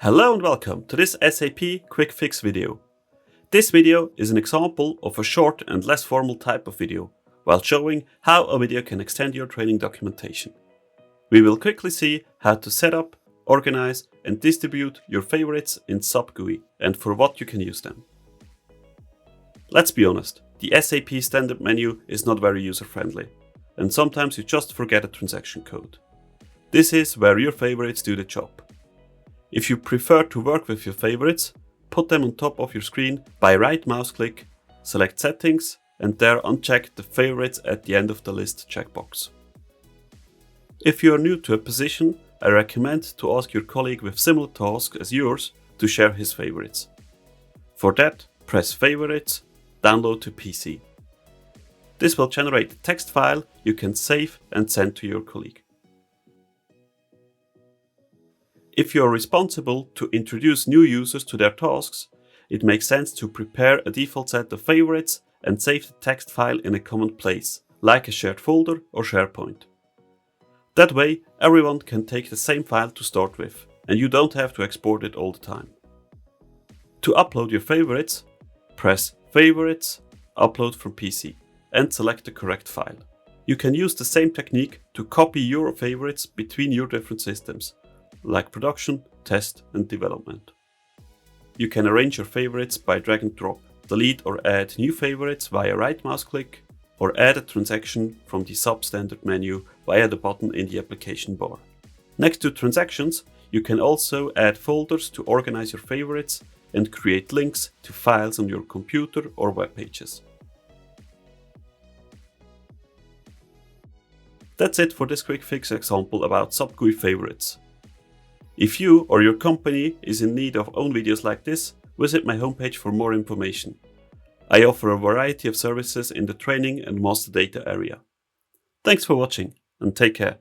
Hello and welcome to this SAP Quick Fix video. This video is an example of a short and less formal type of video, while showing how a video can extend your training documentation. We will quickly see how to set up, organize and distribute your favorites in SAP GUI and for what you can use them. Let's be honest, the SAP standard menu is not very user-friendly, and sometimes you just forget a transaction code. This is where your favorites do the job. If you prefer to work with your favorites, put them on top of your screen by right mouse click, select Settings and there uncheck the Favorites at the end of the list checkbox. If you are new to a position, I recommend to ask your colleague with similar tasks as yours to share his favorites. For that, press Favorites, Download to PC. This will generate a text file you can save and send to your colleague. If you are responsible to introduce new users to their tasks, it makes sense to prepare a default set of favorites and save the text file in a common place, like a shared folder or SharePoint. That way, everyone can take the same file to start with, and you don't have to export it all the time. To upload your favorites, press Favorites, Upload from PC, and select the correct file. You can use the same technique to copy your favorites between your different systems, like production, test and development. You can arrange your favorites by drag and drop, delete or add new favorites via right mouse click, or add a transaction from the substandard menu via the button in the application bar. Next to transactions, you can also add folders to organize your favorites and create links to files on your computer or web pages. That's it for this quick fix example about SAP GUI favorites. If you or your company is in need of own videos like this, visit my homepage for more information. I offer a variety of services in the training and master data area. Thanks for watching and take care.